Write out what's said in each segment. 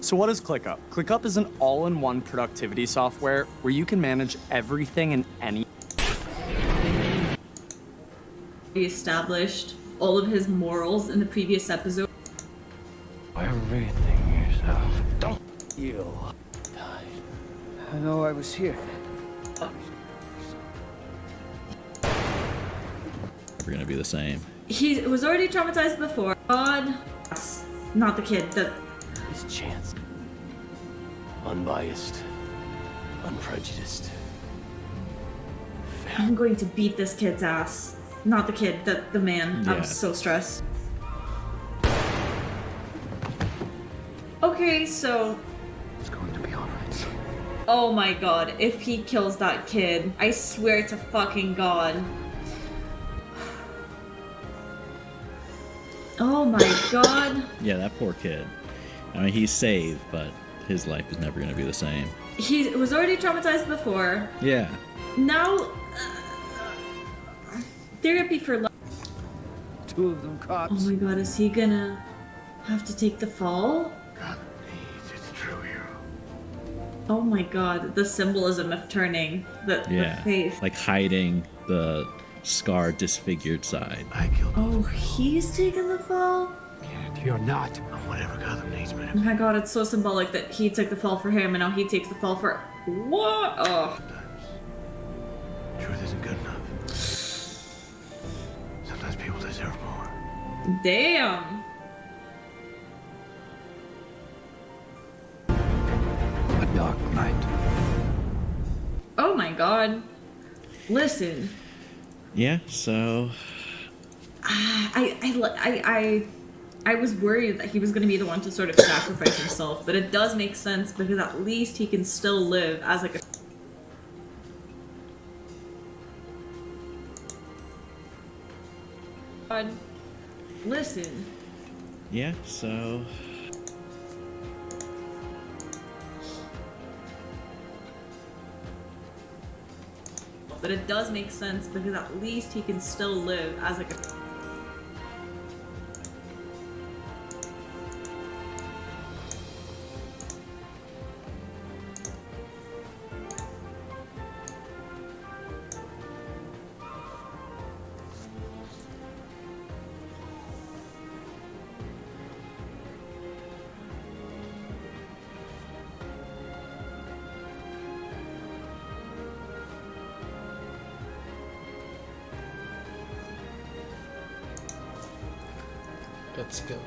So what is ClickUp? ClickUp is an all-in-one productivity software where you can manage everything and any. He established all of his morals in the previous episode. Everything yourself. Don't you die. I know I was here. We're gonna be the same. He was already traumatized before. God, not the kid. His chance. Unbiased. Unprejudiced. I'm going to beat this kid's ass. Not the kid, the man. Yeah. I'm so stressed. Okay, so... It's going to be alright. Oh my god, if he kills that kid, I swear to fucking god. Oh my god. Yeah, that poor kid. I mean, he's saved, but his life is never gonna be the same. He was already traumatized before. Yeah. Now... therapy for life. Two of them cops. Oh my god, is he gonna have to take the fall? It's true, hero. Oh my god, the symbolism of turning the face. Like hiding the scarred, disfigured side. I killed him. Oh, he's taking the fall? And you're not. I'm whatever Gotham needs, Oh man. my god, it's so symbolic that he took the fall for him and now he takes the fall for... What? Oh. Truth isn't good enough. Sometimes people deserve more. Damn. A dark night. Oh my god. Listen. Yeah, so I was worried that he was going to be the one to sort of sacrifice himself, but it does make sense because at least he can still live as like a... God. Listen. yeah, so But it does make sense because at least he can still live as like a... Let's go.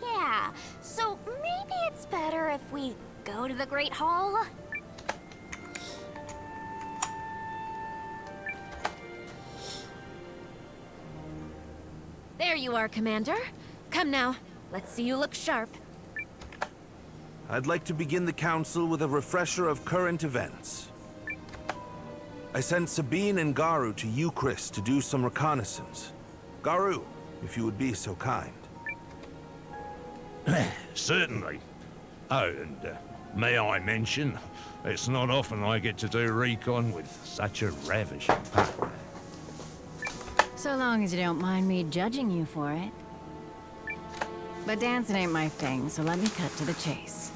Yeah. So maybe it's better if we go to the Great Hall? There you are, Commander. Come now. Let's see you look sharp. I'd like to begin the council with a refresher of current events. I sent Sabine and Garu to Eucharist to do some reconnaissance. Garu, if you would be so kind. Certainly. Oh, and may I mention, it's not often I get to do recon with such a ravishing partner. So long as you don't mind me judging you for it. But dancing ain't my thing, so let me cut to the chase.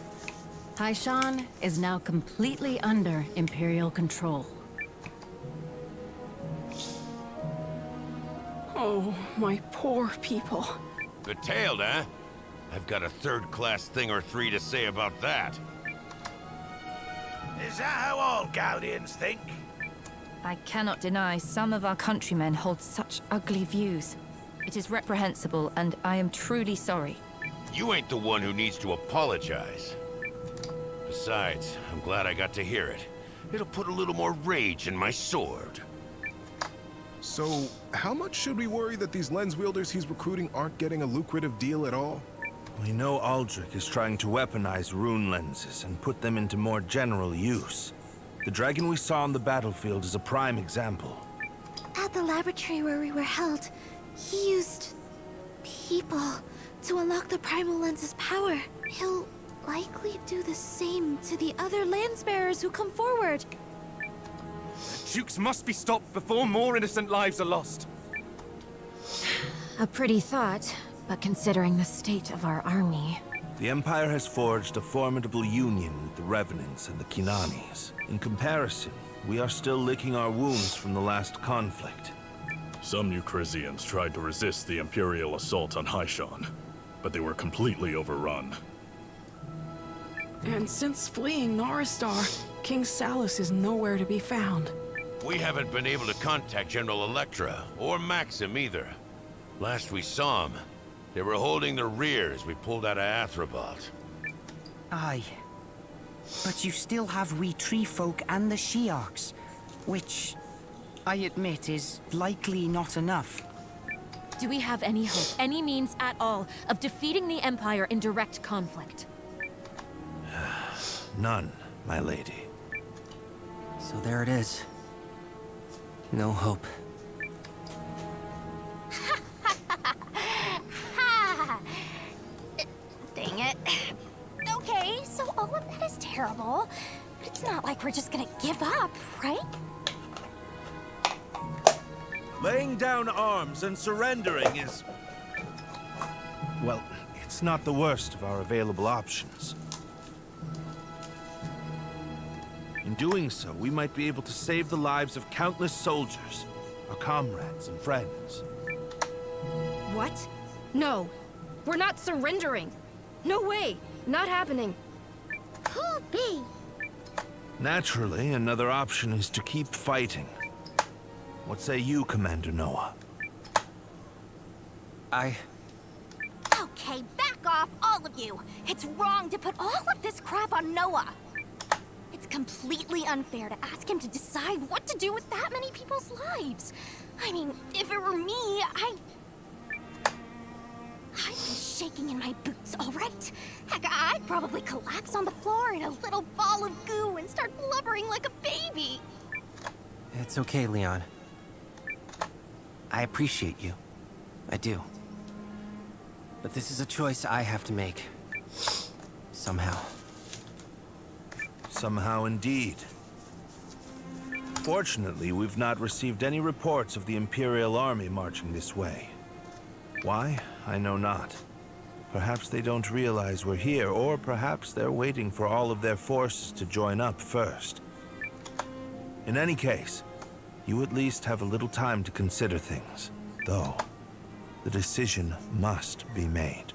Taishan is now completely under Imperial control. Oh, my poor people. Detailed, huh? I've got a third-class thing or three to say about that. Is that how all Gallians think? I cannot deny some of our countrymen hold such ugly views. It is reprehensible, and I am truly sorry. You ain't the one who needs to apologize. Besides, I'm glad I got to hear it. It'll put a little more rage in my sword. So, how much should we worry that these lens wielders he's recruiting aren't getting a lucrative deal at all? We know Aldrich is trying to weaponize rune lenses and put them into more general use. The dragon we saw on the battlefield is a prime example. At the laboratory where we were held, he used people to unlock the primal lens's power. He'll likely do the same to the other landsbearers who come forward. Jukes must be stopped before more innocent lives are lost. A pretty thought, but considering the state of our army... The Empire has forged a formidable union with the Revenants and the Kinanis. In comparison, we are still licking our wounds from the last conflict. Some New Chrysians tried to resist the Imperial assault on Haishan, but they were completely overrun. And since fleeing Noristar, King Salus is nowhere to be found. We haven't been able to contact General Electra, or Maxim either. Last we saw them, they were holding the rear as we pulled out of Athrobot. Aye. But you still have we tree folk and the Sheoks, which, I admit, is likely not enough. Do we have any hope, any means at all, of defeating the Empire in direct conflict? None, my lady. So there it is. No hope. Dang it. Okay, so all of that is terrible, but it's not like we're just gonna give up, right? Laying down arms and surrendering is... well, it's not the worst of our available options. In doing so, we might be able to save the lives of countless soldiers, our comrades and friends. What? No. We're not surrendering. No way. Not happening. Could be. Naturally, another option is to keep fighting. What say you, Commander Noah? Okay, back off, all of you. It's wrong to put all of this crap on Noah. It's completely unfair to ask him to decide what to do with that many people's lives. I mean, if it were me, I'd be shaking in my boots, all right? Heck, I'd probably collapse on the floor in a little ball of goo and start blubbering like a baby. It's okay, Leon. I appreciate you. I do. But this is a choice I have to make. Somehow. Somehow indeed. Fortunately, we've not received any reports of the Imperial Army marching this way. Why? I know not. Perhaps they don't realize we're here, or perhaps they're waiting for all of their forces to join up first. In any case, you at least have a little time to consider things. Though, the decision must be made.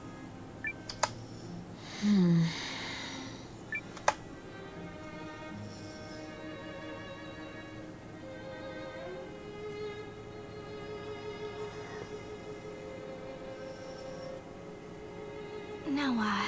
Noah.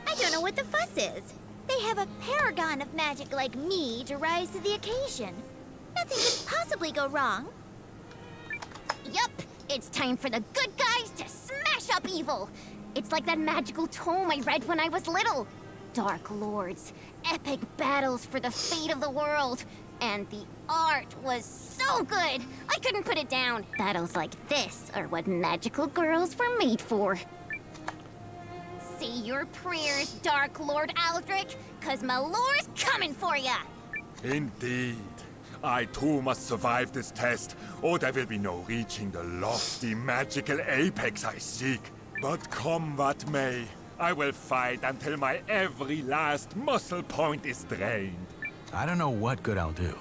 I don't know what the fuss is. They have a paragon of magic like me to rise to the occasion. Nothing could possibly go wrong. Yup, it's time for the good guys to smash up evil. It's like that magical tome I read when I was little. Dark Lords, epic battles for the fate of the world. And the art was so good, I couldn't put it down. Battles like this are what magical girls were made for. Say your prayers, Dark Lord Aldrich, 'cause Malor's coming for ya! Indeed. I too must survive this test, or there will be no reaching the lofty magical apex I seek. But come what may, I will fight until my every last muscle point is drained. I don't know what good I'll do,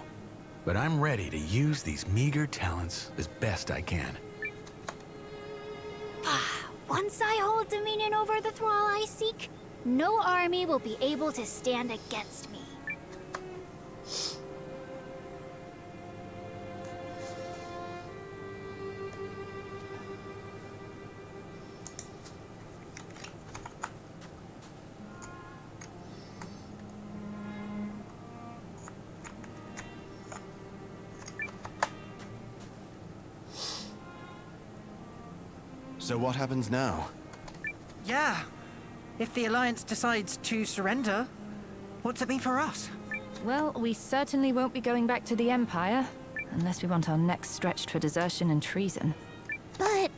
but I'm ready to use these meager talents as best I can. Once I hold dominion over the thrall I seek, No army will be able to stand against me. So what happens now? Yeah. If the Alliance decides to surrender, what's it mean for us? Well, we certainly won't be going back to the Empire, unless we want our necks stretched for desertion and treason. But...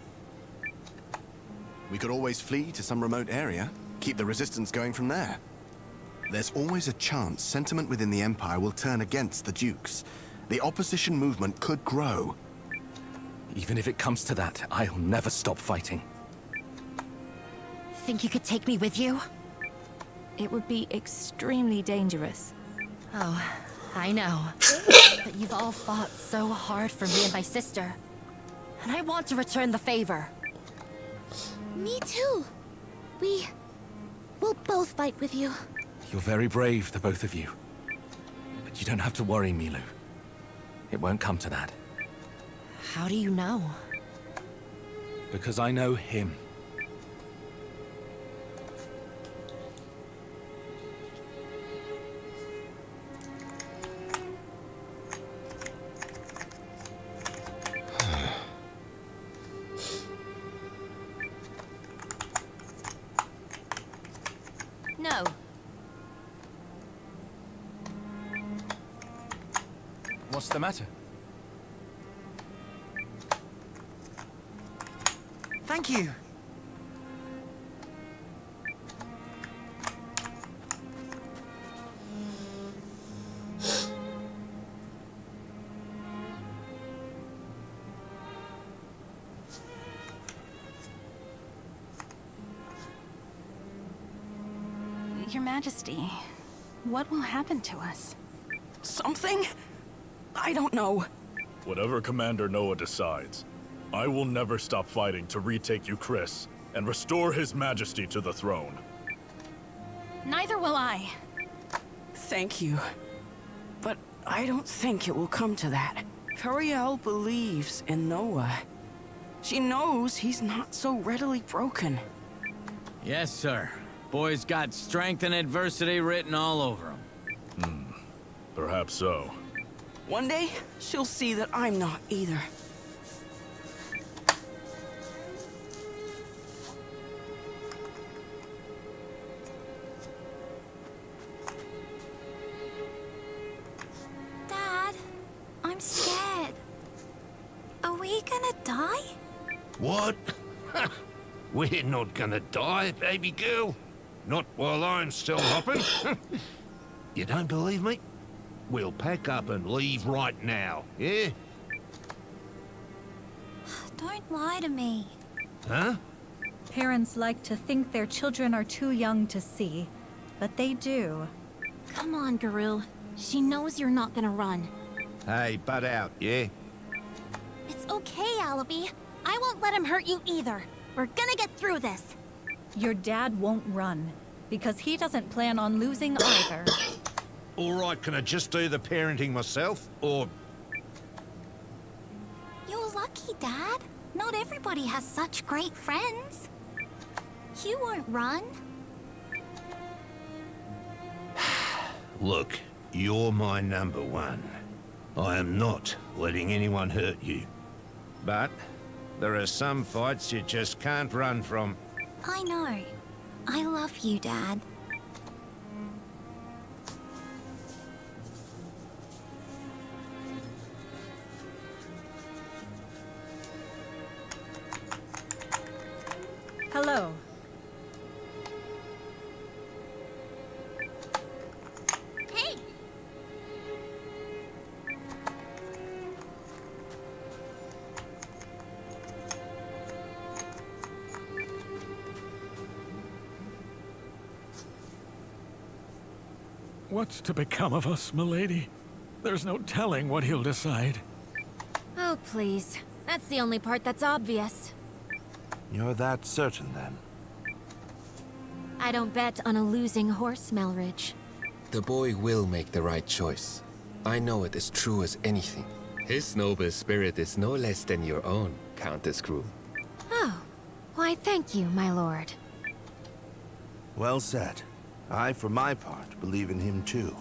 We could always flee to some remote area, keep the resistance going from there. There's always a chance sentiment within the Empire will turn against the Dukes. The opposition movement could grow. Even if it comes to that, I'll never stop fighting. Think you could take me with you? It would be extremely dangerous. Oh, I know. But you've all fought so hard for me and my sister. And I want to return the favor. Me too. We'll both fight with you. You're very brave, the both of you. But you don't have to worry, Milu. It won't come to that. How do you know? Because I know him. No. What's the matter? Thank you. Your Majesty, what will happen to us? Something? I don't know. Whatever Commander Noah decides, I will never stop fighting to retake Chris and restore His Majesty to the throne. Neither will I. Thank you. But I don't think it will come to that. Fariel believes in Noah. She knows he's not so readily broken. Yes, sir. Boy's got strength and adversity written all over him. Perhaps so. One day, she'll see that I'm not either. Dad, I'm scared. Are we gonna die? What? We're not gonna die, baby girl. Not while I'm still hopping. You don't believe me? We'll pack up and leave right now, yeah? Don't lie to me. Huh? Parents like to think their children are too young to see, but they do. Come on, Garou. She knows you're not gonna run. Hey, butt out, yeah? It's okay, Allaby. I won't let him hurt you either. We're gonna get through this. Your dad won't run, because he doesn't plan on losing either. All right, can I just do the parenting myself, or... You're lucky, Dad. Not everybody has such great friends. You won't run. Look, you're my number one. I am not letting anyone hurt you. But there are some fights you just can't run from. I know. I love you, Dad. Hello. Hey! What's to become of us, milady? There's no telling what he'll decide. Oh, please. That's the only part that's obvious. You're that certain, then? I don't bet on a losing horse, Melridge. The boy will make the right choice. I know it as true as anything. His noble spirit is no less than your own, Countess Crew. Oh, why thank you, my lord. Well said. I, for my part, believe in him too.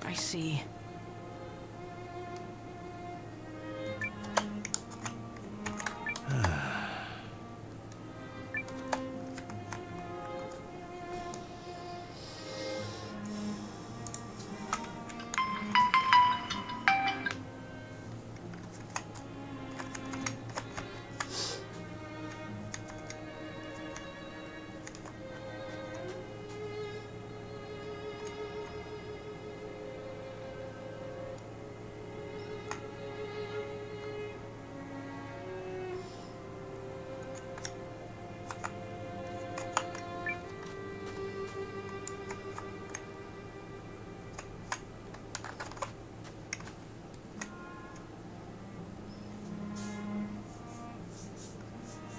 I see.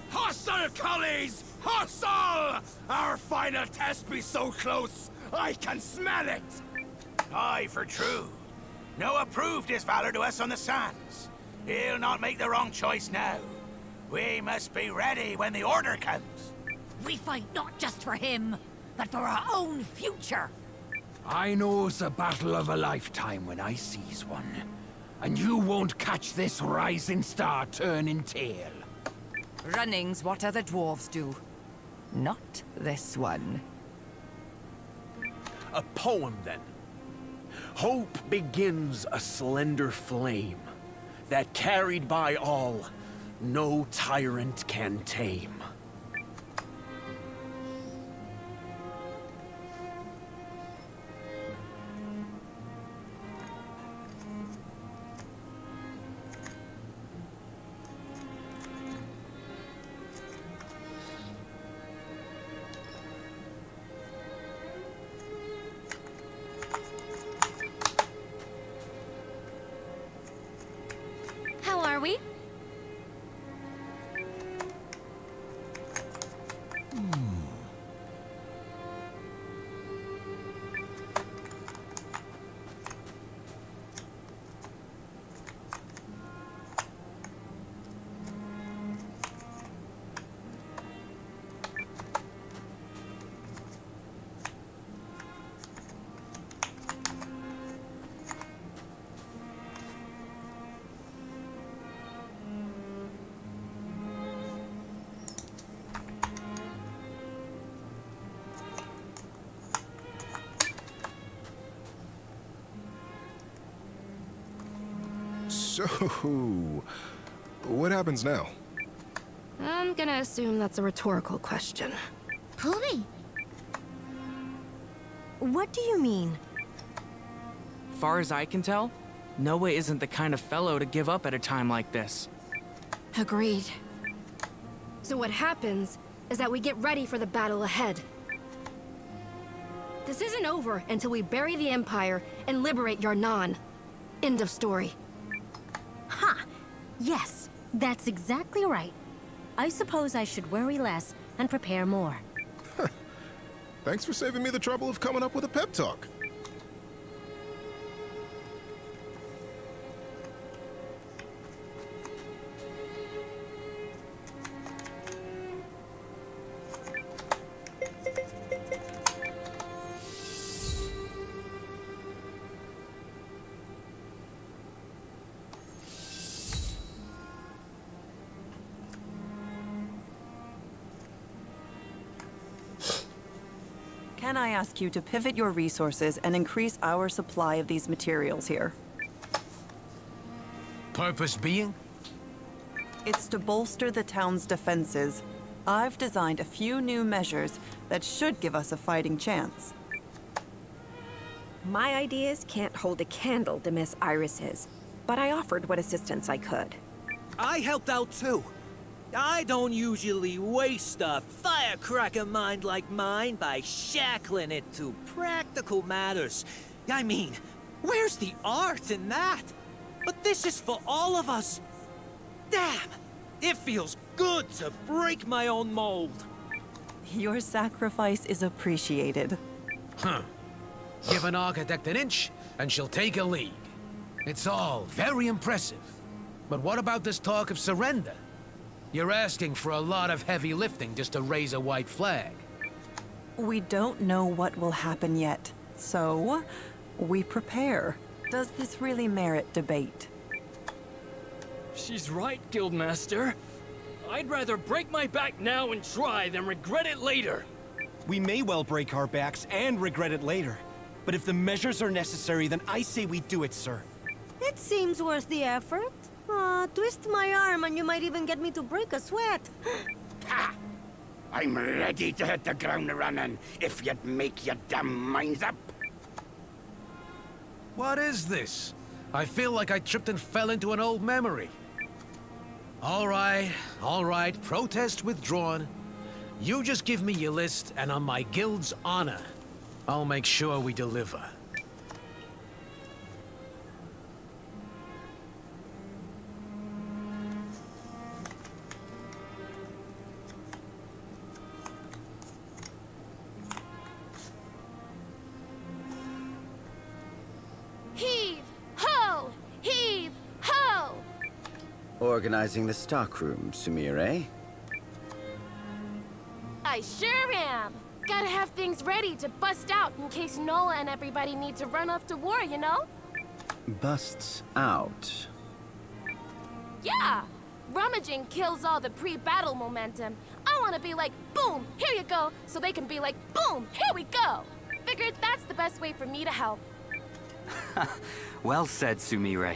Hostile, collies! Hostile! Our final test be so close, I can smell it! Aye, for true. Noah proved his valor to us on the sands. He'll not make the wrong choice now. We must be ready when the order comes. We fight not just for him, but for our own future. I knows a battle of a lifetime when I sees one. And you won't catch this rising star turning tail. Running's what other dwarves do. Not this one. A poem, then. Hope begins a slender flame that, carried by all, no tyrant can tame. How are we? So, what happens now? I'm gonna assume that's a rhetorical question. Pulley! What do you mean? Far as I can tell, Noah isn't the kind of fellow to give up at a time like this. Agreed. So what happens is that we get ready for the battle ahead. This isn't over until we bury the Empire and liberate Yarnan. End of story. Ha! Yes, that's exactly right. I suppose I should worry less and prepare more. Thanks for saving me the trouble of coming up with a pep talk. Can I ask you to pivot your resources and increase our supply of these materials here? Purpose being? It's to bolster the town's defenses. I've designed a few new measures that should give us a fighting chance. My ideas can't hold a candle to Miss Iris's, but I offered what assistance I could. I helped out too. I don't usually waste a firecracker mind like mine by shackling it to practical matters. I mean, where's the art in that? But this is for all of us. Damn! It feels good to break my own mold. Your sacrifice is appreciated. Huh. Give an architect an inch, and she'll take a lead. It's all very impressive. But what about this talk of surrender? You're asking for a lot of heavy lifting just to raise a white flag. We don't know what will happen yet, so we prepare. Does this really merit debate? She's right, Guildmaster. I'd rather break my back now and try than regret it later. We may well break our backs and regret it later. But if the measures are necessary, then I say we do it, sir. It seems worth the effort. Twist my arm and you might even get me to break a sweat. Ha! I'm ready to hit the ground running, if you'd make your damn minds up. What is this? I feel like I tripped and fell into an old memory. All right, protest withdrawn. You just give me your list, and on my guild's honor, I'll make sure we deliver. Heave ho! Heave ho! Organizing the stockroom, Sumire. I sure am. Gotta have things ready to bust out in case Nola and everybody need to run off to war, you know? Busts out. Yeah! Rummaging kills all the pre-battle momentum. I wanna be like, boom, here you go, so they can be like, boom, here we go! Figured that's the best way for me to help. Well said, Sumire.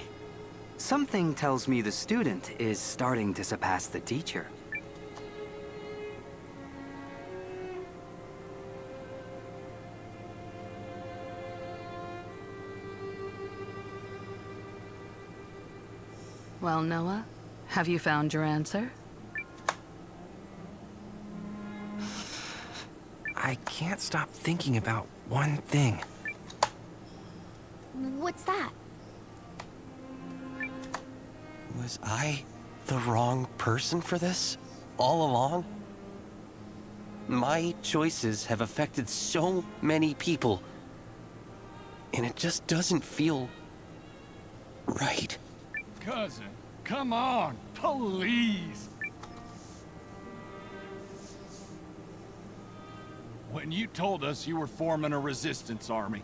Something tells me the student is starting to surpass the teacher. Well, Noah, have you found your answer? I can't stop thinking about one thing. What's that? Was I the wrong person for this? All along? My choices have affected so many people. And it just doesn't feel right. Cousin, come on, please. When you told us you were forming a resistance army,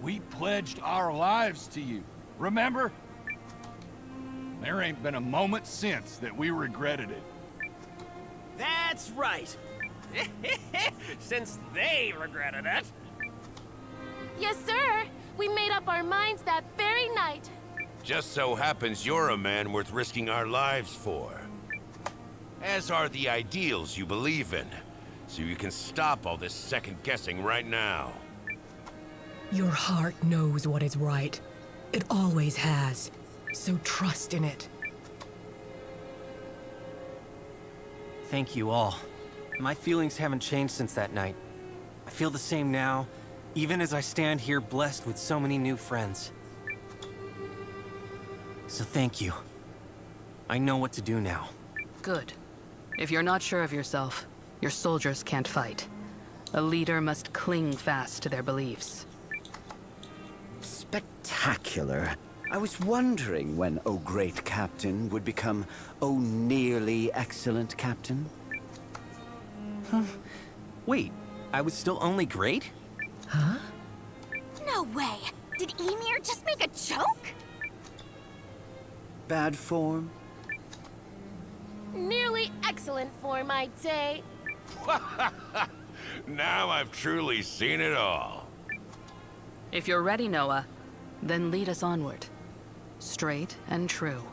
we pledged our lives to you, remember? There ain't been a moment since that we regretted it. That's right. Since they regretted it. Yes, sir. We made up our minds that very night. Just so happens you're a man worth risking our lives for. As are the ideals you believe in. So you can stop all this second-guessing right now. Your heart knows what is right. It always has. So trust in it. Thank you all. My feelings haven't changed since that night. I feel the same now, even as I stand here blessed with so many new friends. So thank you. I know what to do now. Good. If you're not sure of yourself, your soldiers can't fight. A leader must cling fast to their beliefs. Spectacular. I was wondering when O Great Captain would become O Nearly Excellent Captain. Wait, I was still only great? Huh? No way! Did Emir just make a joke? Bad form? Nearly excellent form, I'd say. Now I've truly seen it all. If you're ready, Noah, then lead us onward. Straight and true.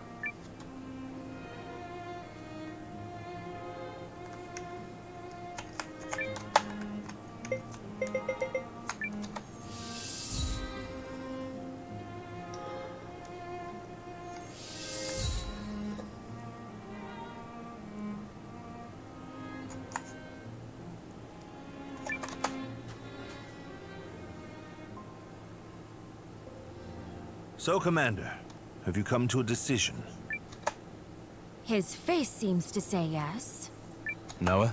So, Commander, have you come to a decision? His face seems to say yes. Noah?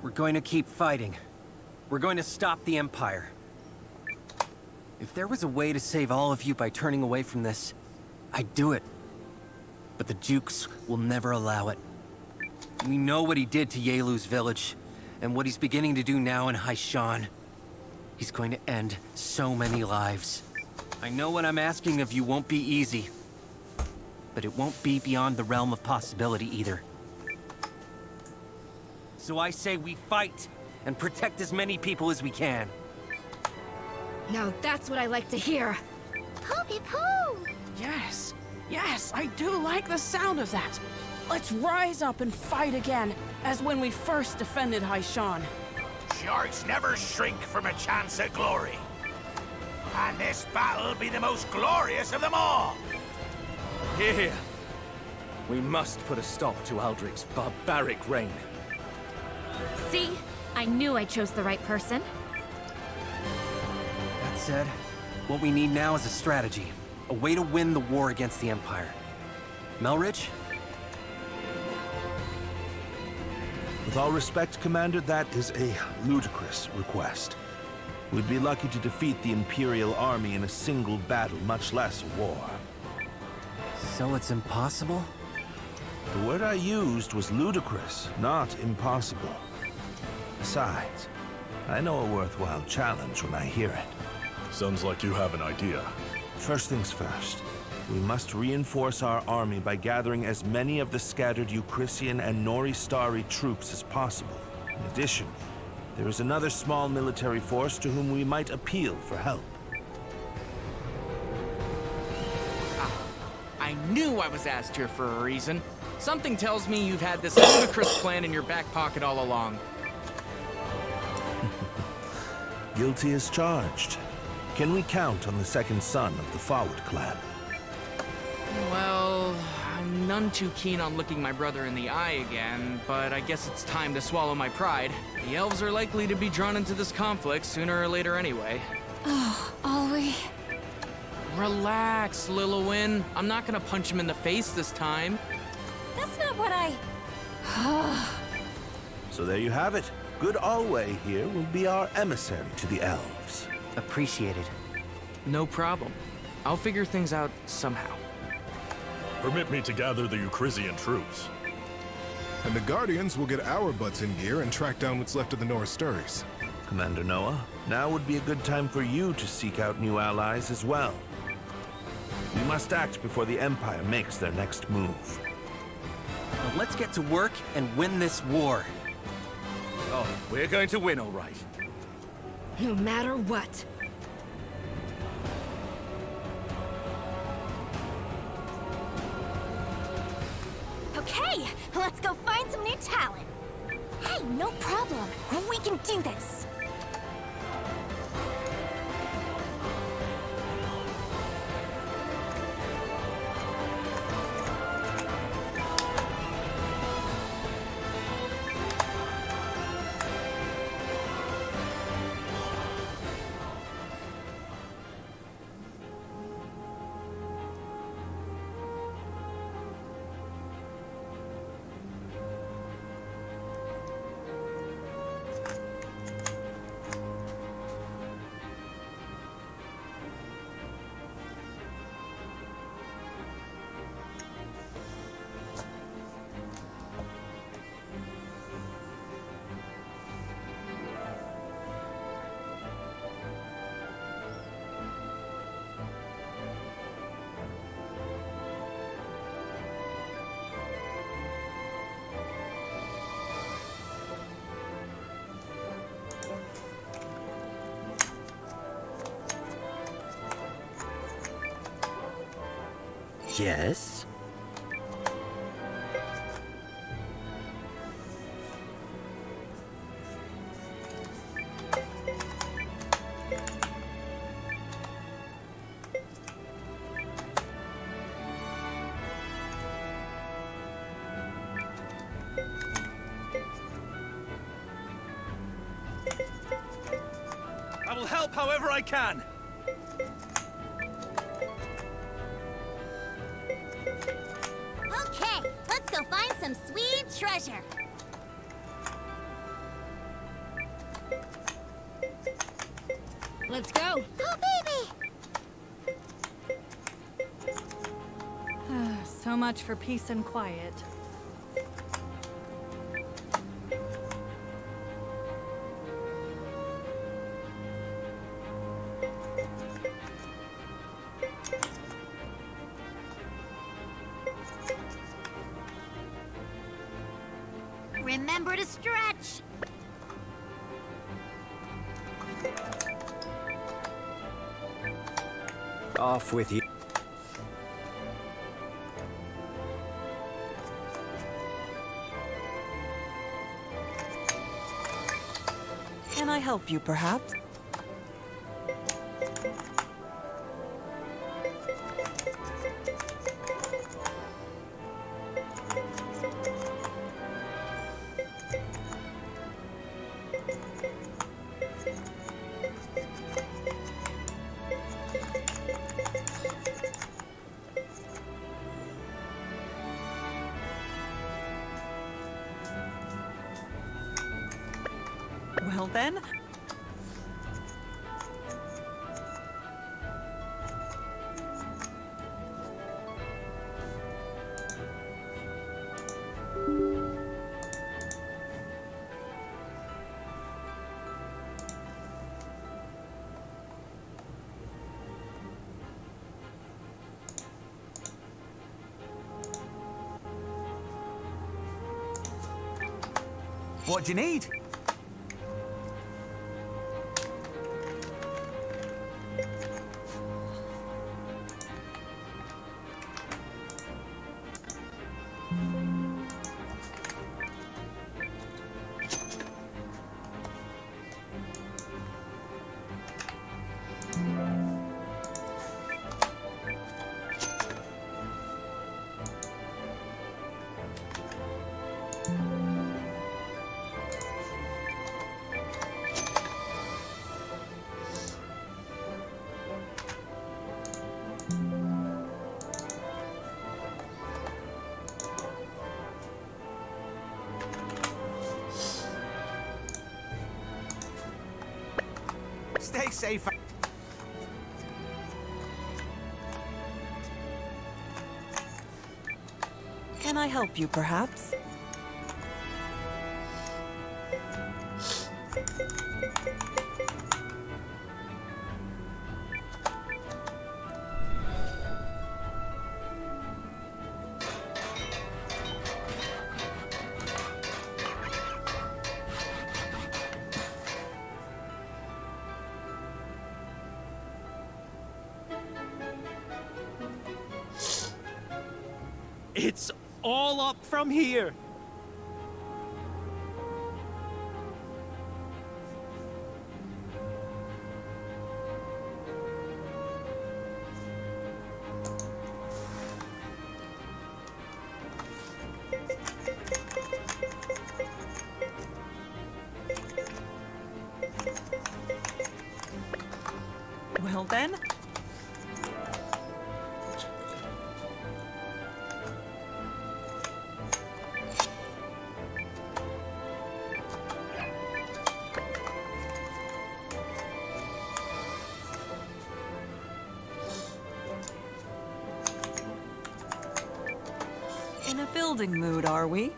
We're going to keep fighting. We're going to stop the Empire. If there was a way to save all of you by turning away from this, I'd do it. But the Dukes will never allow it. We know what he did to Yelu's village, and what he's beginning to do now in Haishan. He's going to end so many lives. I know what I'm asking of you won't be easy, but it won't be beyond the realm of possibility either. So I say we fight and protect as many people as we can. Now that's what I like to hear. Poopy poo! Yes, yes, I do like the sound of that. Let's rise up and fight again, as when we first defended Haishan. Sharks never shrink from a chance at glory. And this battle'll be the most glorious of them all. Here. We must put a stop to Aldrich's barbaric reign. See? I knew I chose the right person. That said, what we need now is a strategy. A way to win the war against the Empire. Melridge? With all respect, Commander, that is a ludicrous request. We'd be lucky to defeat the Imperial army in a single battle, much less a war. So it's impossible? The word I used was ludicrous, not impossible. Besides, I know a worthwhile challenge when I hear it. Sounds like you have an idea. First things first. We must reinforce our army by gathering as many of the scattered Eucrisian and Noristari troops as possible. In addition, there is another small military force to whom we might appeal for help. I knew I was asked here for a reason. Something tells me you've had this ludicrous plan in your back pocket all along. Guilty as charged. Can we count on the second son of the Forward clan? Well, I'm none too keen on looking my brother in the eye again, but I guess it's time to swallow my pride. The elves are likely to be drawn into this conflict sooner or later anyway. Oh, are we? Relax, Lilywin. I'm not gonna punch him in the face this time. That's not what I... So there you have it. Good Alway here will be our emissary to the elves. Appreciated. No problem. I'll figure things out somehow. Permit me to gather the Eucrisian troops. And the Guardians will get our butts in gear and track down what's left of the Norristaris. Commander Noah, now would be a good time for you to seek out new allies as well. We must act before the Empire makes their next move. Now let's get to work and win this war. Oh, we're going to win, all right. No matter what. Okay, let's go find some new talent. Hey, no problem. We can do this. Yes? I will help however I can. Okay, let's go find some sweet treasure. Let's go. Oh, baby! So much for peace and quiet. Remember to stretch. Off with you. Can I help you, perhaps? Well then, What do you need? Stay safe. can I help you, perhaps? It's all up from here. Well then, in a building mood, are we?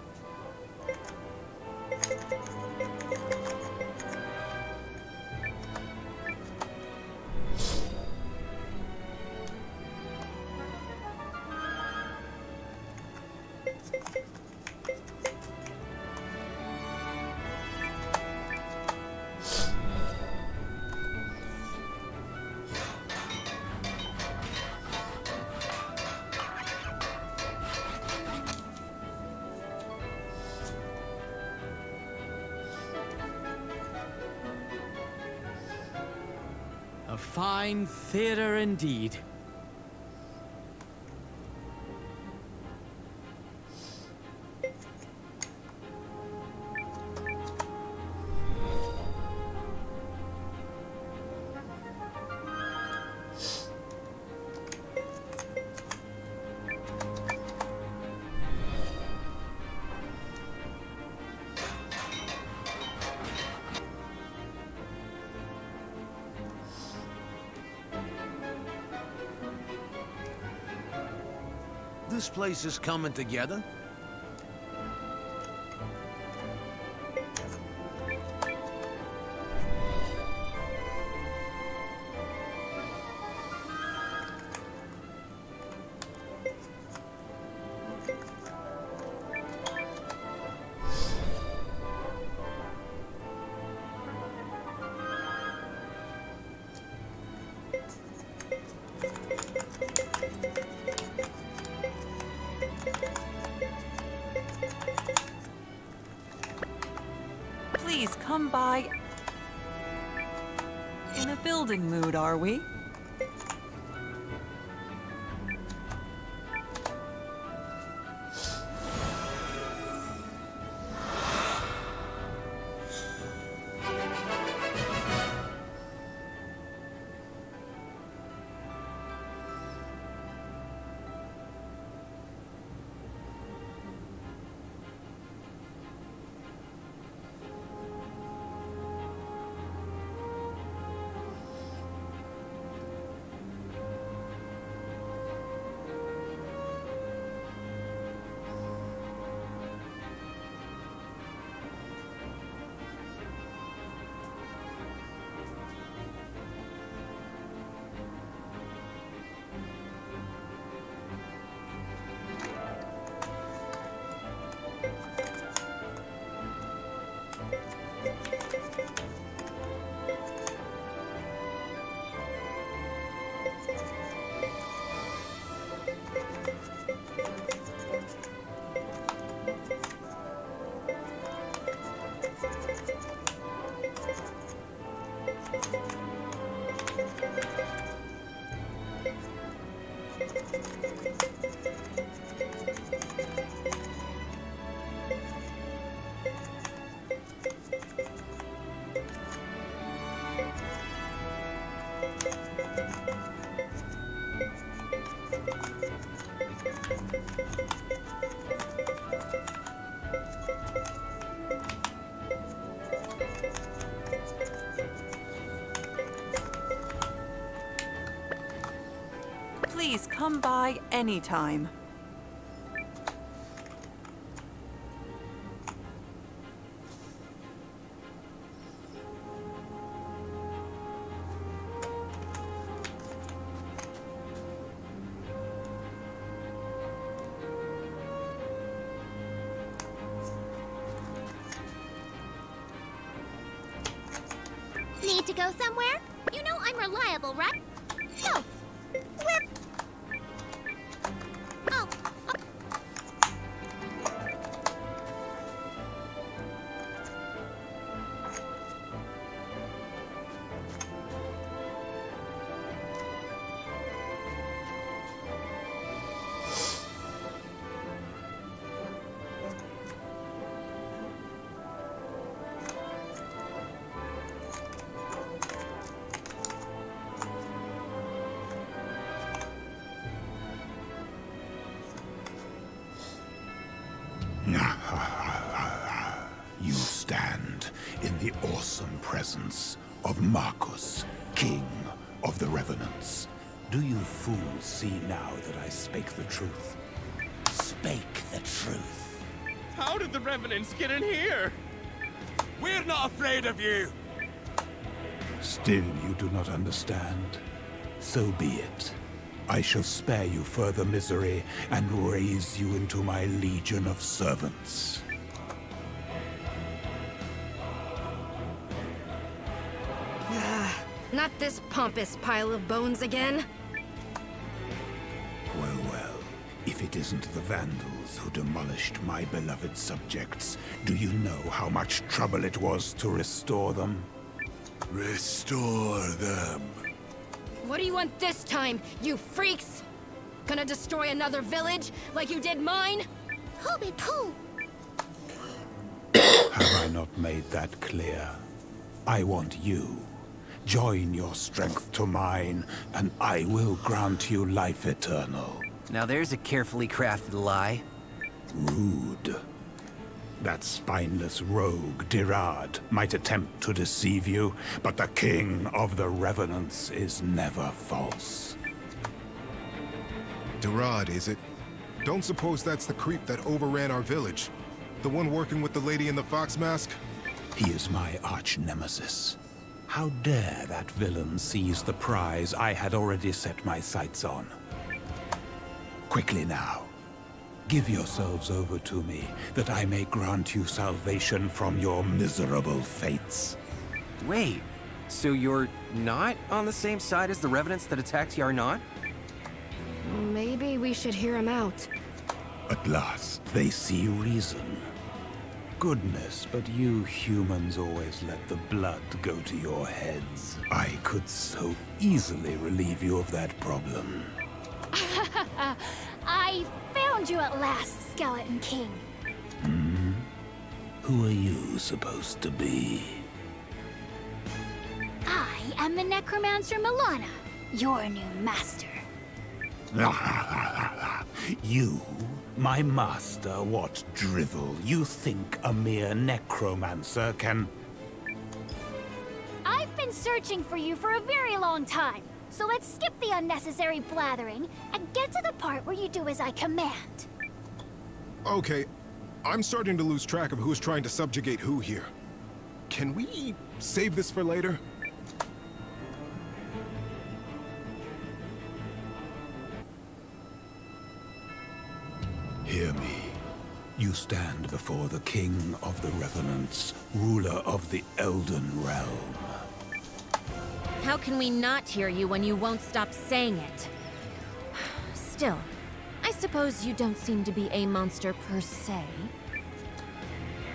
A fine theater indeed. this place is coming together. Please come by. In a building mood, are we? Please come by anytime. Need to go somewhere? You know I'm reliable, right? So, where... Oh, You stand in the awesome presence of Marcus, King of the Revenants. Do you fools see now that I spake the truth? Spake the truth. How did the Revenants get in here? We're not afraid of you! Still you do not understand? So be it. I shall spare you further misery and raise you into my legion of servants. Not this pompous pile of bones again. Well, if it isn't the Vandals who demolished my beloved subjects, do you know how much trouble it was to restore them? Restore them. What do you want this time, you freaks? Gonna destroy another village like you did mine? Hobie Pooh! Have I not made that clear? I want you. Join your strength to mine, and I will grant you life eternal. Now there's a carefully crafted lie. Rude. That spineless rogue, Dirad, might attempt to deceive you, but the King of the Revenants is never false. Dirad, is it? Don't suppose that's the creep that overran our village? The one working with the lady in the fox mask? He is my arch-nemesis. How dare that villain seize the prize I had already set my sights on? Quickly now. Give yourselves over to me, that I may grant you salvation from your miserable fates. Wait, so you're not on the same side as the revenants that attacked Yarnot? Maybe we should hear him out. At last, they see reason. Goodness, but you humans always let the blood go to your heads. I could so easily relieve you of that problem. I found you at last, Skeleton King. Hmm? Who are you supposed to be? I am the Necromancer Milana, your new master. You, my master, what drivel? You think a mere necromancer can... I've been searching for you for a very long time, so let's skip the unnecessary blathering and get to the part where you do as I command. Okay, I'm starting to lose track of who's trying to subjugate who here. Can we save this for later? Hear me. You stand before the King of the Revenants, ruler of the Elden Realm. How can we not hear you when you won't stop saying it? Still, I suppose you don't seem to be a monster per se.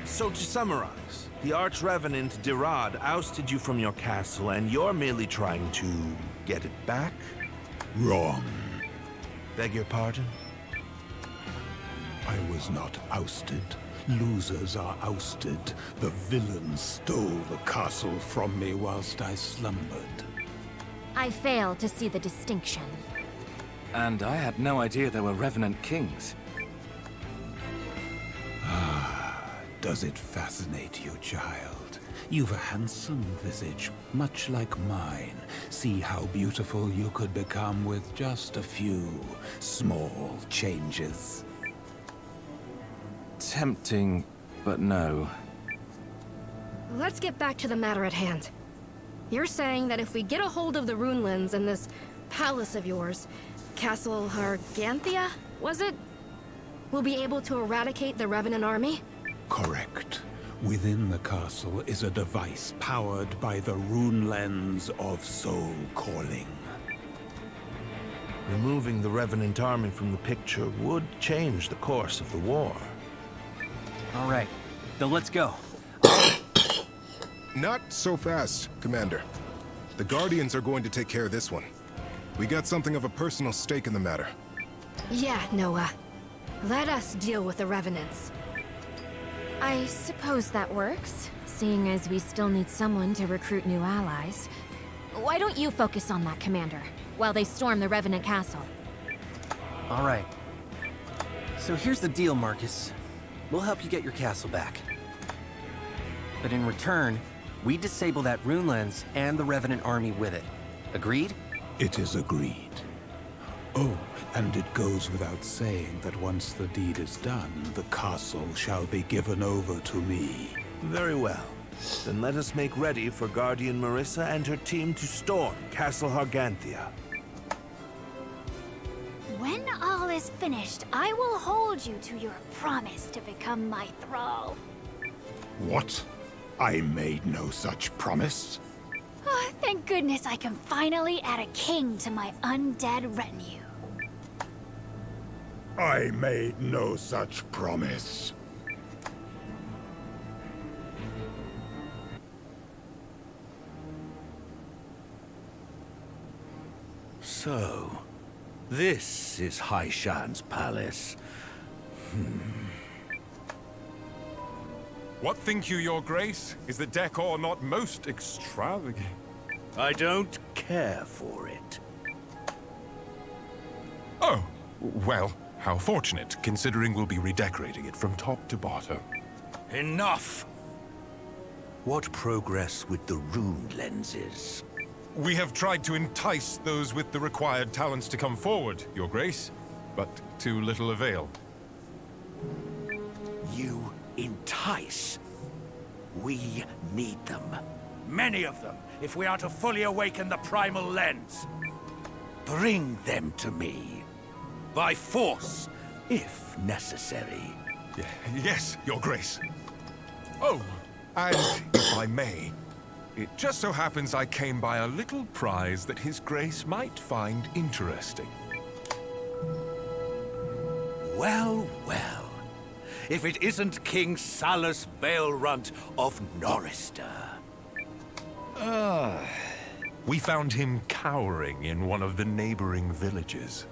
So to summarize, the Arch-Revenant Dirad ousted you from your castle and you're merely trying to get it back? Wrong. Beg your pardon? I was not ousted. Losers are ousted. The villain stole the castle from me whilst I slumbered. I fail to see the distinction. And I had no idea there were Revenant Kings. Ah, does it fascinate you, child? You've a handsome visage, much like mine. See how beautiful you could become with just a few small changes. Tempting, but no. Let's get back to the matter at hand. You're saying that if we get a hold of the rune lens in this palace of yours, Castle Harganthia, was it? We'll be able to eradicate the Revenant army? Correct. Within the castle is a device powered by the rune lens of soul calling. Removing the Revenant army from the picture would change the course of the war. All right, then let's go. Not so fast, Commander. The Guardians are going to take care of this one. We got something of a personal stake in the matter. Yeah, Noah. Let us deal with the Revenants. I suppose that works, seeing as we still need someone to recruit new allies. Why don't you focus on that, Commander, while they storm the Revenant Castle? All right. So here's the deal, Marcus. We'll help you get your castle back. But in return, we disable that rune lens and the Revenant army with it. Agreed? It is agreed. Oh, and it goes without saying that once the deed is done, the castle shall be given over to me. Very well. Then let us make ready for Guardian Marissa and her team to storm Castle Harganthia. When all is finished, I will hold you to your promise to become my thrall. What? I made no such promise. Oh, thank goodness I can finally add a king to my undead retinue. I made no such promise. So, this is Haishan's palace. What think you, your grace? Is the decor not most extravagant? I don't care for it. Oh, well, how fortunate, considering we'll be redecorating it from top to bottom. Enough! What progress with the rune lenses? We have tried to entice those with the required talents to come forward, your grace. but to little avail. You entice. We need them. Many of them, if we are to fully awaken the primal lens. Bring them to me. By force, if necessary. Yes, Your Grace. Oh, and if I may, it just so happens I came by a little prize that His Grace might find interesting. Well, well. If it isn't King Salus Balerunt of Norrister. We found him cowering in one of the neighboring villages.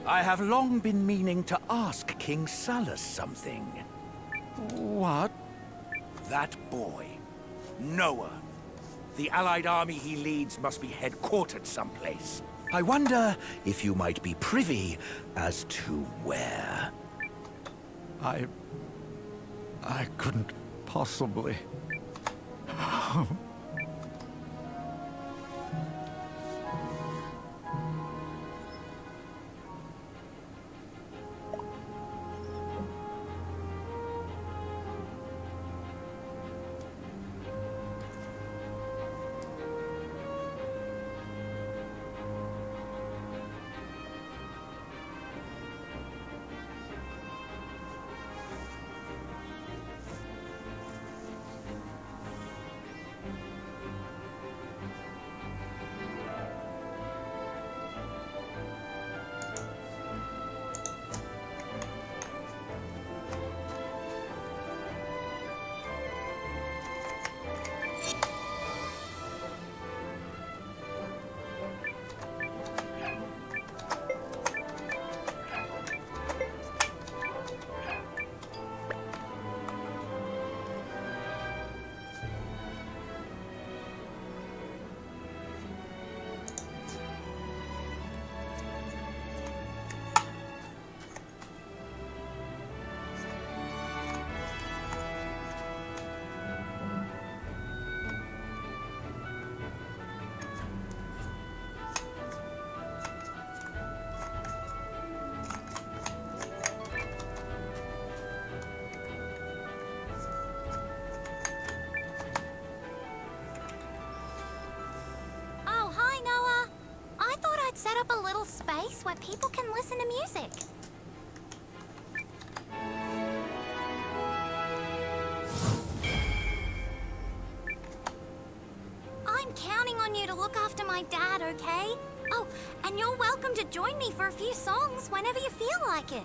I have long been meaning to ask King Salus something. What? That boy, Noah. The allied army he leads must be headquartered someplace. I wonder if you might be privy as to where. I couldn't possibly. Set up a little space where people can listen to music. I'm counting on you to look after my dad, okay? Oh, and you're welcome to join me for a few songs whenever you feel like it.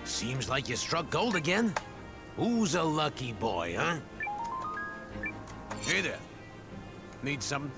Seems like you struck gold again. Who's a lucky boy, huh? Hey there. Need something?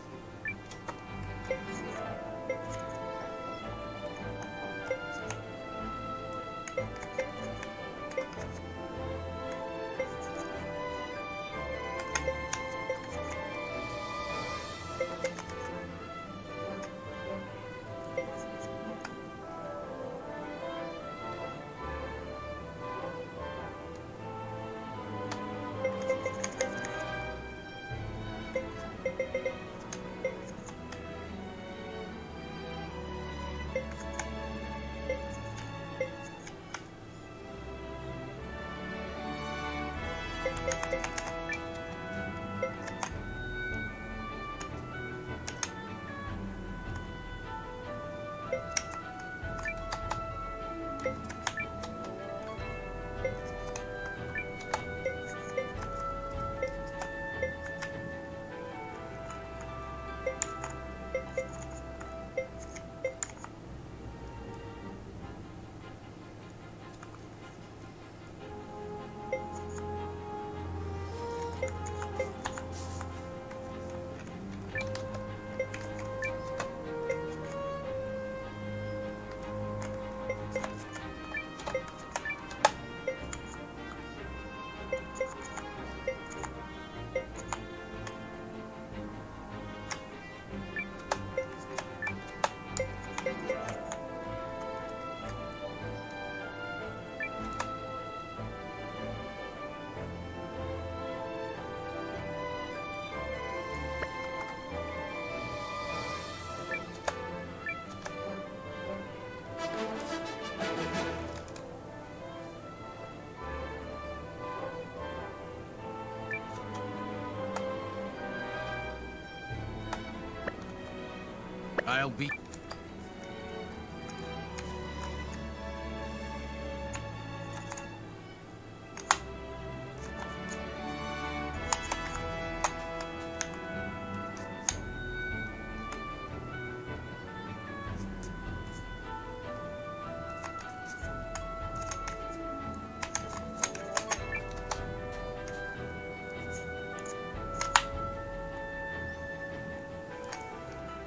I'll be...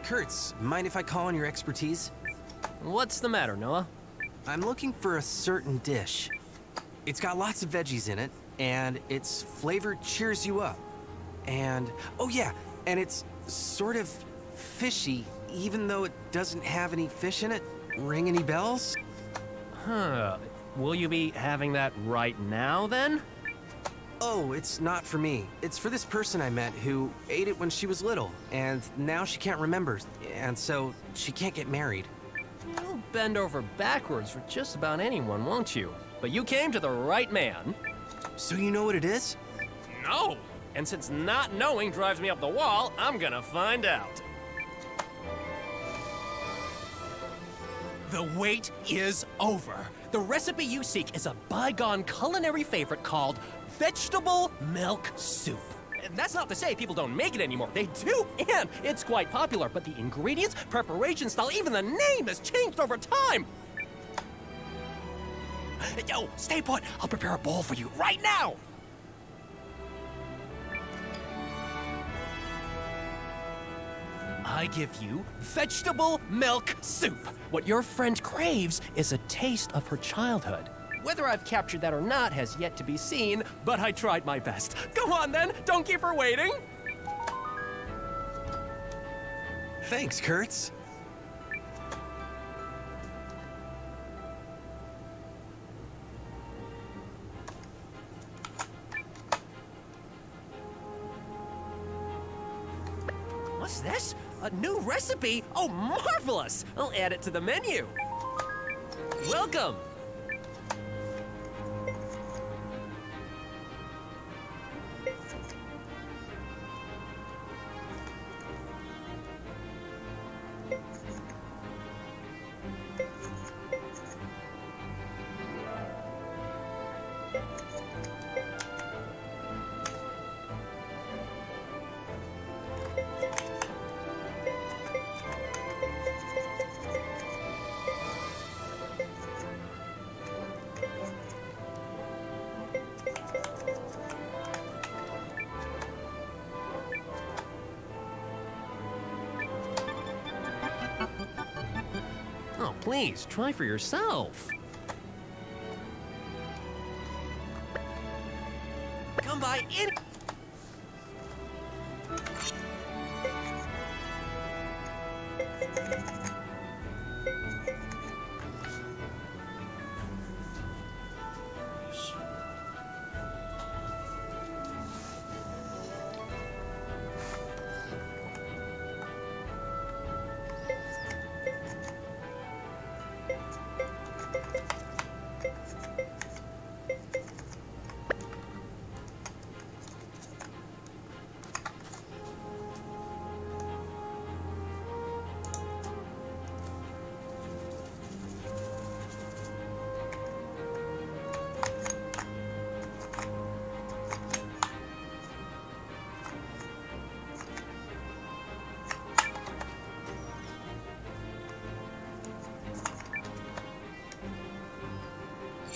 Kurtz, mind if I call on your expertise? What's the matter, Noah? I'm looking for a certain dish. It's got lots of veggies in it, and its flavor cheers you up. And, oh yeah, and it's sort of fishy, even though it doesn't have any fish in it. Ring any bells? Huh. Will you be having that right now, then? Oh, it's not for me. It's for this person I met who ate it when she was little, and now she can't remember, and so she can't get married. You'll bend over backwards for just about anyone, won't you? But you came to the right man. So you know what it is? No! And since not knowing drives me up the wall, I'm gonna find out. The wait is over. The recipe you seek is a bygone culinary favorite called vegetable milk soup. That's not to say people don't make it anymore. They do, and it's quite popular. But the ingredients, preparation style, even the name has changed over time. Yo, stay put. I'll prepare a bowl for you right now. I give you vegetable milk soup. What your friend craves is a taste of her childhood. Whether I've captured that or not has yet to be seen, but I tried my best. Go on then, don't keep her waiting. Thanks, Kurtz. What's this? A new recipe? Oh, marvelous! I'll add it to the menu. Welcome. Oh, please, try for yourself. Come by any...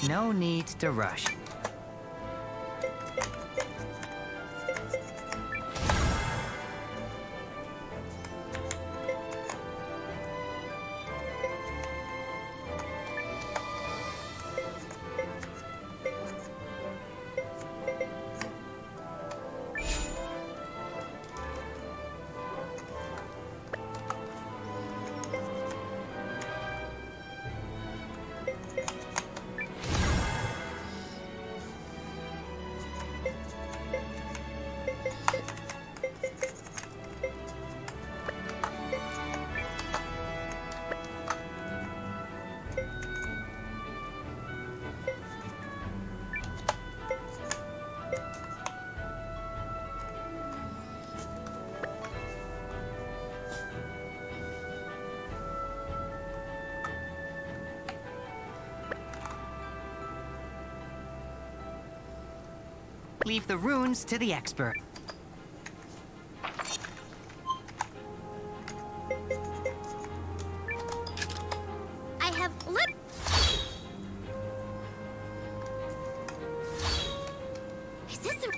No need to rush. Leave the runes to the expert. I have lip. Is this the...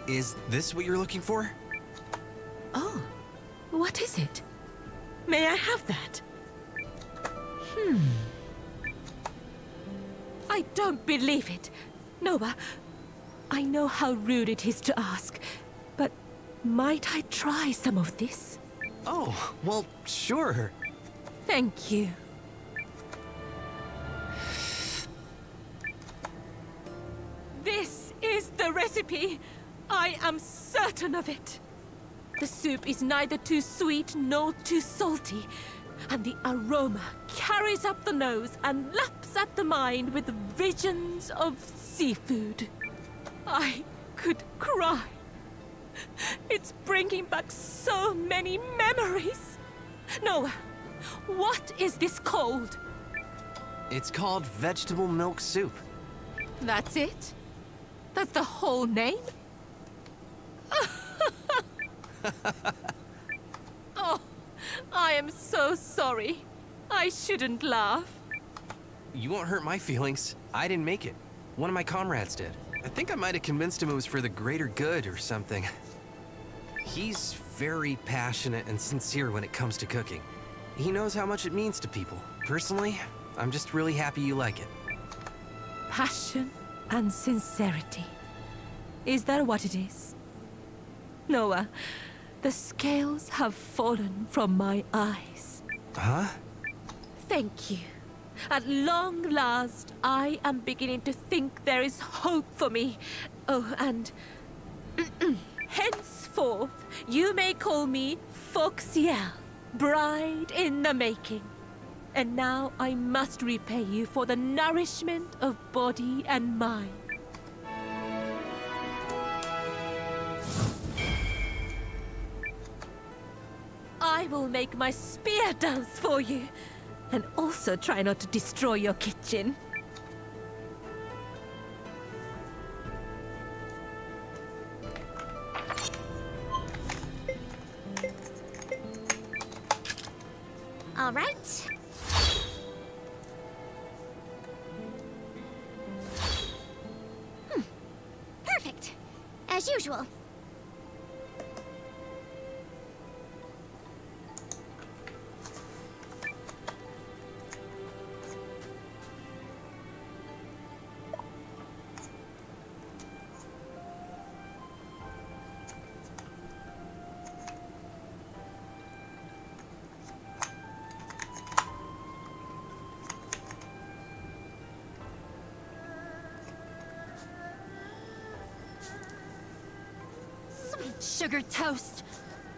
Is this what you're looking for? Oh, what is it? May I have that? I don't believe it. Noah, I know how rude it is to ask, but might I try some of this? Oh, well, sure. Thank you. This is the recipe. I am certain of it. The soup is neither too sweet nor too salty, and the aroma carries up the nose and laps at the mind with visions of seafood. I could cry. It's bringing back so many memories. Noah, what is this called? It's called vegetable milk soup. That's it? That's the whole name? Oh, I am so sorry. I shouldn't laugh. You won't hurt my feelings. I didn't make it. One of my comrades did. I think I might have convinced him it was for the greater good or something. He's very passionate and sincere when it comes to cooking. He knows how much it means to people. Personally, I'm just really happy you like it. Passion and sincerity. Is that what it is? Noah, the scales have fallen from my eyes. Huh? Thank you. At long last, I am beginning to think there is hope for me. Oh, and henceforth, you may call me Foxiel, bride in the making. And now I must repay you for the nourishment of body and mind. I will make my spear dance for you, and also try not to destroy your kitchen. All right. Perfect. As usual. Sugar toast.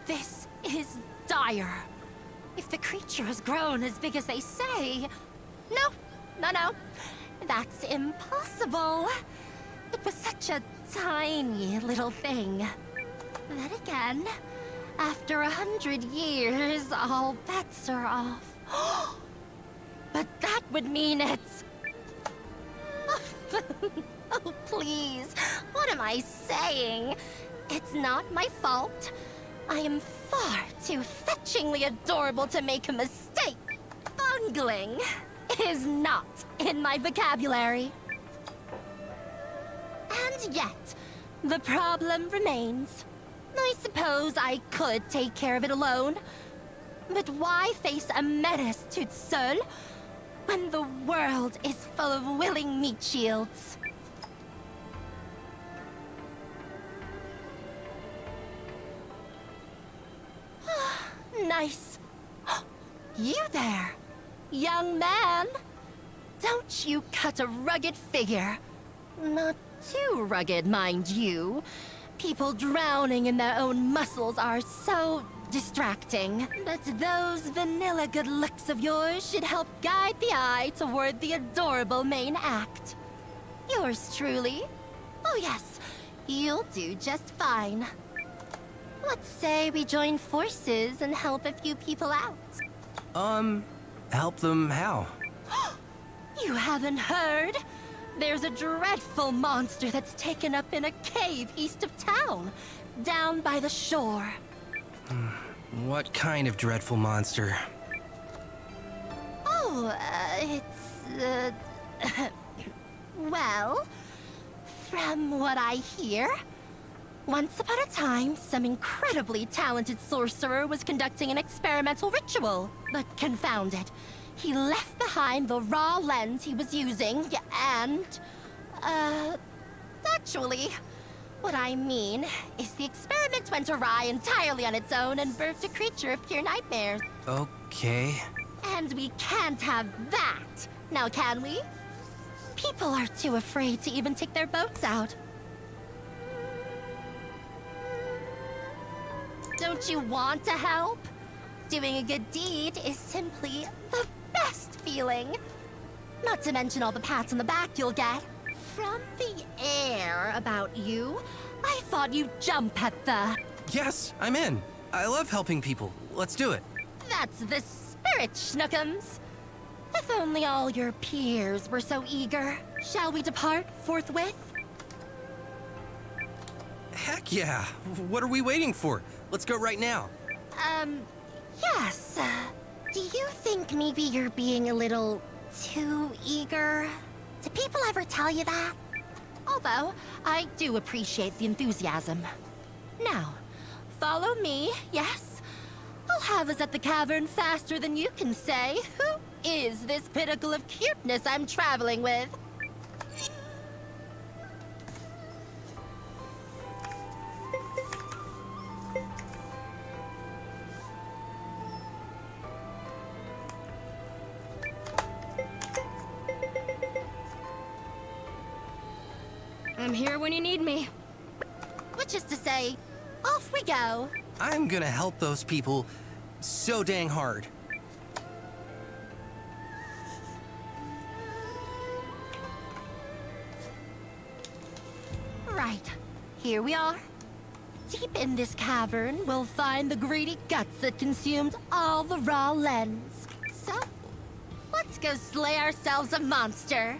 This is dire. If the creature has grown as big as they say... No. That's impossible. It was such a tiny little thing. Then again, after 100 years, all bets are off. But that would mean it's... Oh, please. What am I saying? It's not my fault. I am far too fetchingly adorable to make a mistake. Bungling is not in my vocabulary. And yet, the problem remains. I suppose I could take care of it alone. But why face a menace to Seul when the world is full of willing meat shields? nice. You there, young man. Don't you cut a rugged figure. Not too rugged, mind you. People drowning in their own muscles are so distracting. But those vanilla good looks of yours should help guide the eye toward the adorable main act. Yours truly. Oh yes, you'll do just fine. Let's say we join forces and help a few people out. Help them how? You haven't heard? There's a dreadful monster that's taken up in a cave east of town, down by the shore. What kind of dreadful monster? Oh, it's, well, from what I hear, once upon a time, some incredibly talented sorcerer was conducting an experimental ritual. But confound it, he left behind the raw lens he was using, and, actually, what I mean is the experiment went awry entirely on its own and birthed a creature of pure nightmares. Okay. And we can't have that, now can we? People are too afraid to even take their boats out. Don't you want to help? Doing a good deed is simply the best feeling. Not to mention all the pats on the back you'll get. From the air about you, I thought you'd jump at the... Yes, I'm in. I love helping people. Let's do it. That's the spirit, Schnookums. If only all your peers were so eager. Shall we depart forthwith? Heck yeah. What are we waiting for? Let's go right now. Yes. Do you think maybe you're being a little too eager? Do people ever tell you that? Although, I do appreciate the enthusiasm. Now, follow me, yes? I'll have us at the cavern faster than you can say. Who is this pinnacle of cuteness I'm traveling with? I'm here when you need me. Which is to say, off we go. I'm gonna help those people so dang hard. Right. Here we are. Deep in this cavern, we'll find the greedy guts that consumed all the raw lens. So, let's go slay ourselves a monster.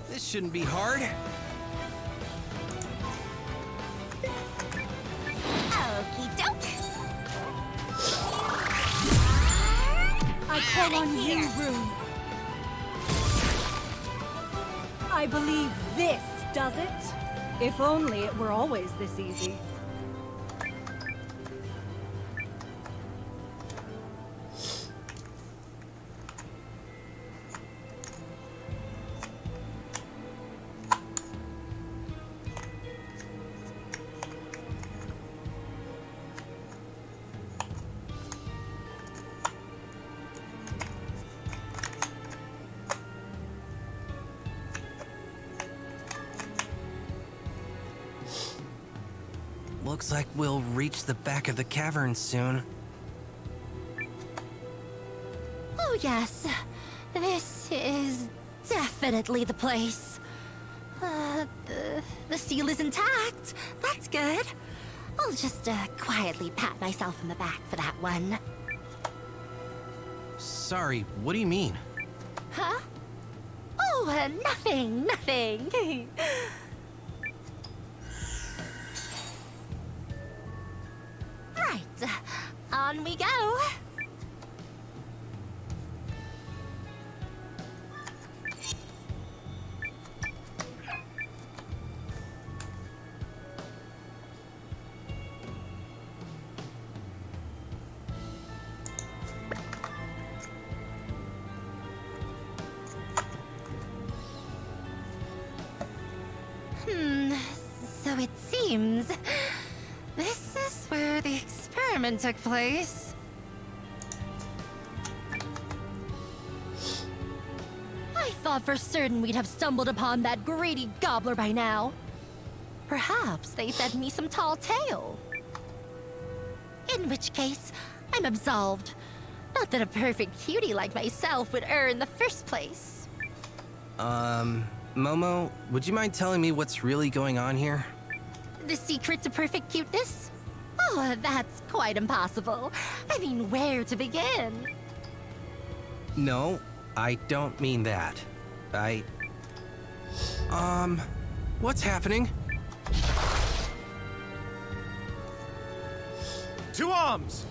This shouldn't be hard. Okie doke. I call on you, Rune. I believe this does it. If only it were always this easy. Looks like we'll reach the back of the cavern soon. Oh, yes. This is definitely the place. The seal is intact. That's good. I'll just quietly pat myself on the back for that one. Sorry, what do you mean? Huh? Oh, nothing. Right, on we go. So it seems this is where the experiment took place. I thought for certain we'd have stumbled upon that greedy gobbler by now. Perhaps they fed me some tall tale. In which case, I'm absolved. Not that a perfect cutie like myself would err in the first place. Momo, would you mind telling me what's really going on here? The secret to perfect cuteness? Oh, that's quite impossible. I mean, where to begin? No, I don't mean that. What's happening? To arms!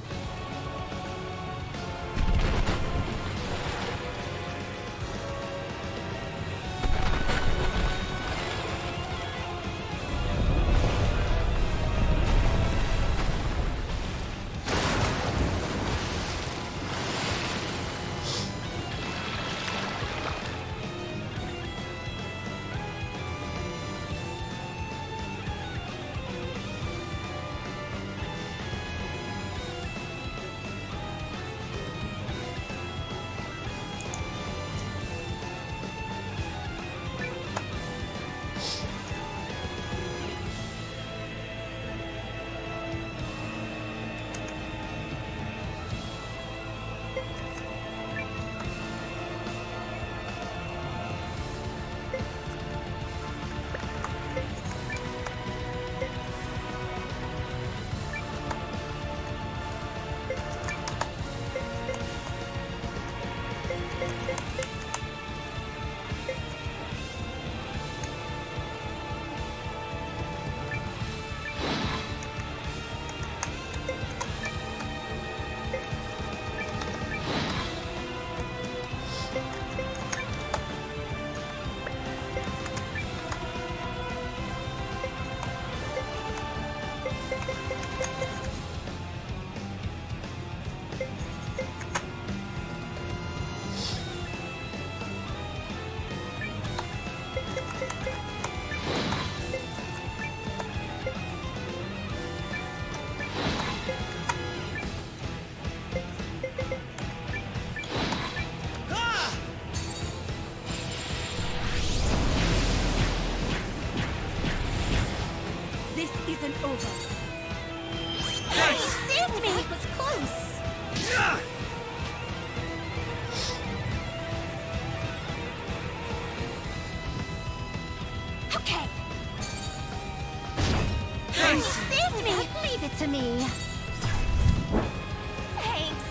isn't over. Hey, you saved me! It was close! Okay. Hey, you saved me! Leave it to me. Thanks.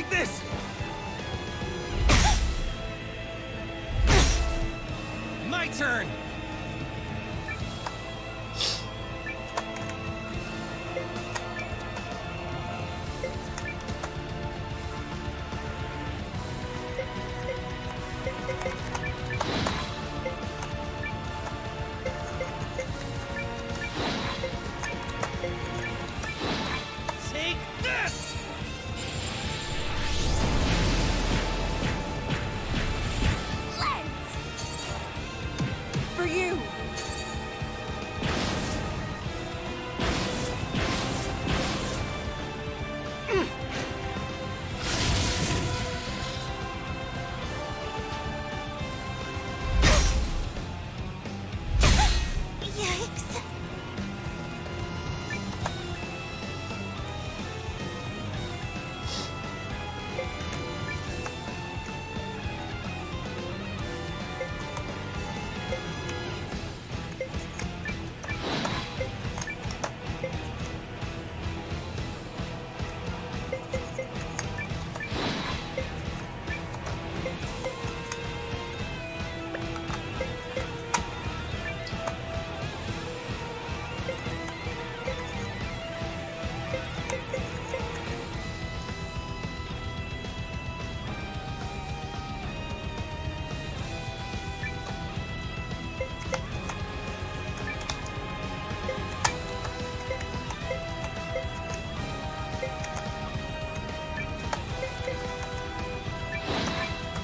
Take this! My turn! Take this! For you! Yikes.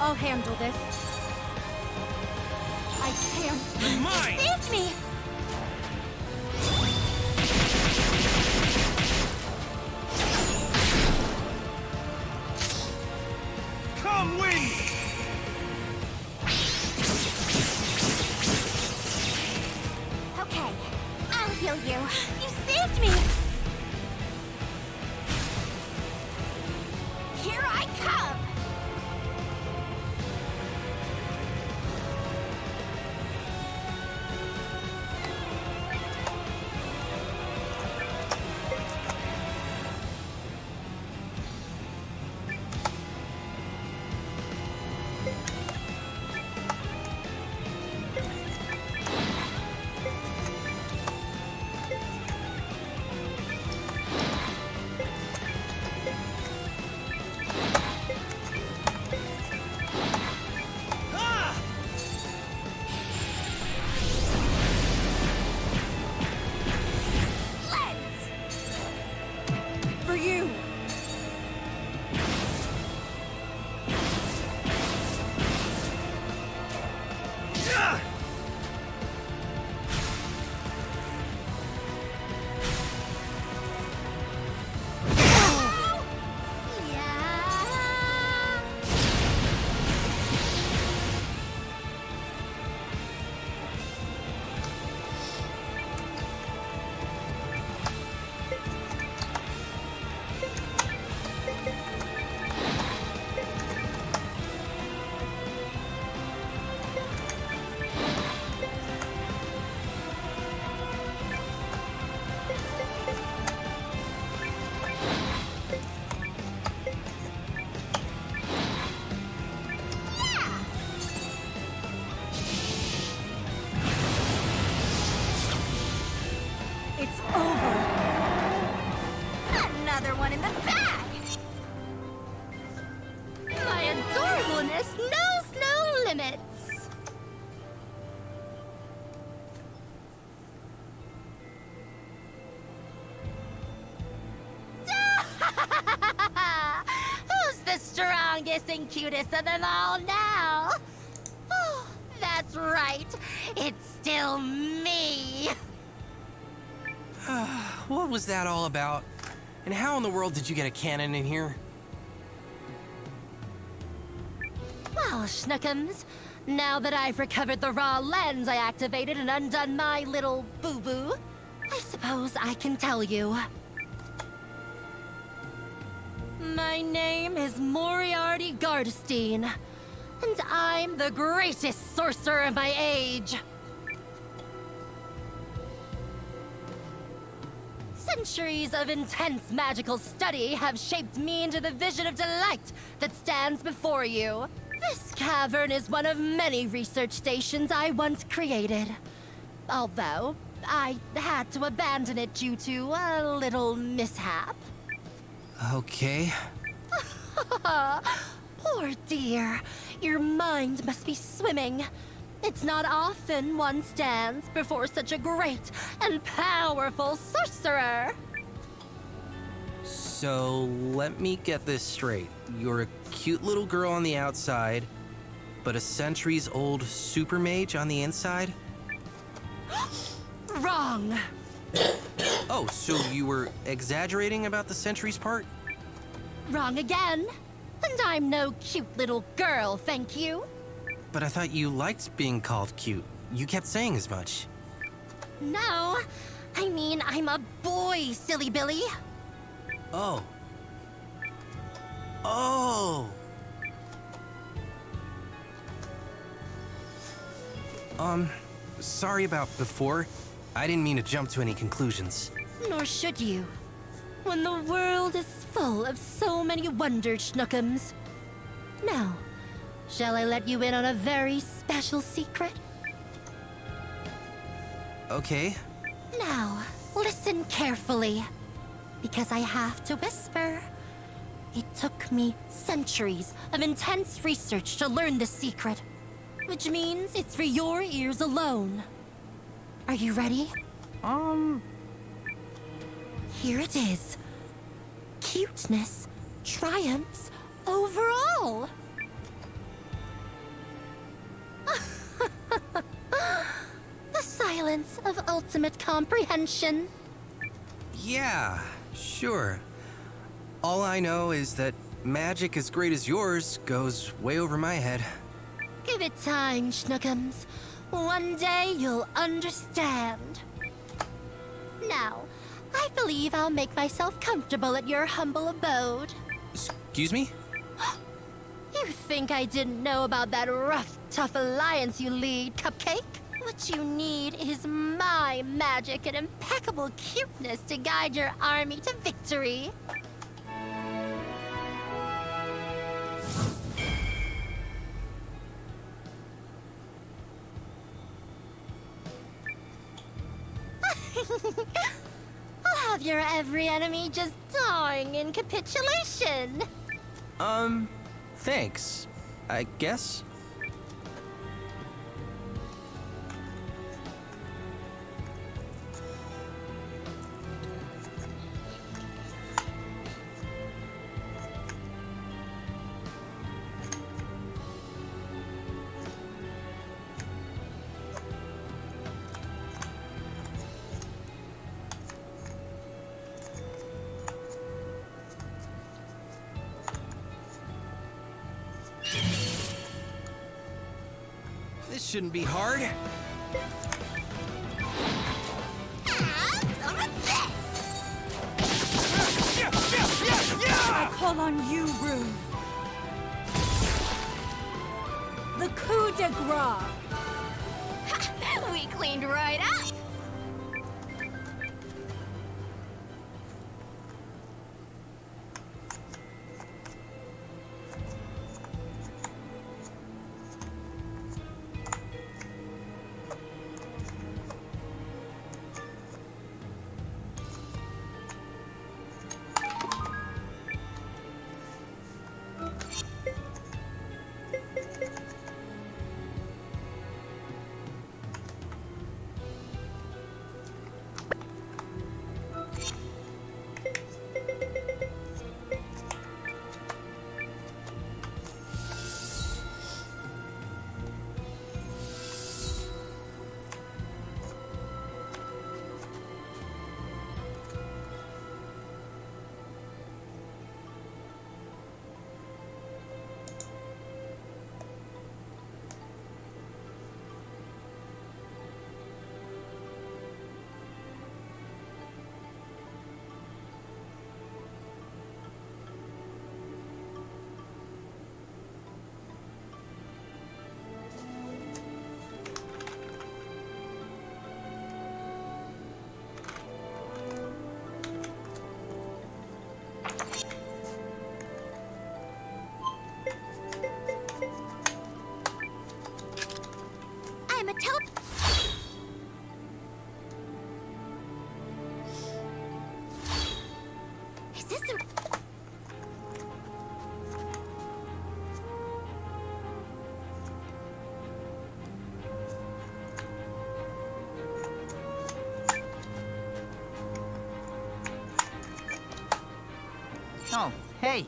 I'll handle this. I can't. Mine! Saved me! Come win! Okay, I'll heal you. You saved me! Here I come! For you! It's over! Another one in the bag! My adorableness knows no limits. Who's the strongest and cutest of them all now? Oh, that's right. It's still me. What was that all about? And how in the world did you get a cannon in here? Well, Schnookums, now that I've recovered the raw lens I activated and undone my little boo-boo, I suppose I can tell you. My name is Moriarty Gardestein, and I'm the greatest sorcerer of my age. Centuries of intense magical study have shaped me into the vision of delight that stands before you. This cavern is one of many research stations I once created. Although, I had to abandon it due to a little mishap. Okay. Poor dear. Your mind must be swimming. It's not often one stands before such a great and powerful sorcerer. So, let me get this straight. You're a cute little girl on the outside, but a centuries-old super mage on the inside? Wrong. Oh, so you were exaggerating about the centuries part? Wrong again. And I'm no cute little girl, thank you. But I thought you liked being called cute. You kept saying as much. No, I mean I'm a boy, silly Billy. Oh. Oh! Sorry about before. I didn't mean to jump to any conclusions. Nor should you. When the world is full of so many wonder schnookums. Now, shall I let you in on a very special secret? Okay. Now, listen carefully. Because I have to whisper. It took me centuries of intense research to learn this secret. Which means it's for your ears alone. Are you ready? Here it is. Cuteness triumphs over all. The silence of ultimate comprehension. Yeah, sure. All I know is that magic as great as yours goes way over my head. Give it time, Schnookums. One day you'll understand. Now, I believe I'll make myself comfortable at your humble abode. Excuse me? You think I didn't know about that rough, tough alliance you lead, Cupcake? What you need is my magic and impeccable cuteness to guide your army to victory. I'll have your every enemy just dying in capitulation. Thanks, I guess. This shouldn't be hard. I call on you, Rune. The coup de grace. We cleaned right up. soup! Oh, hey.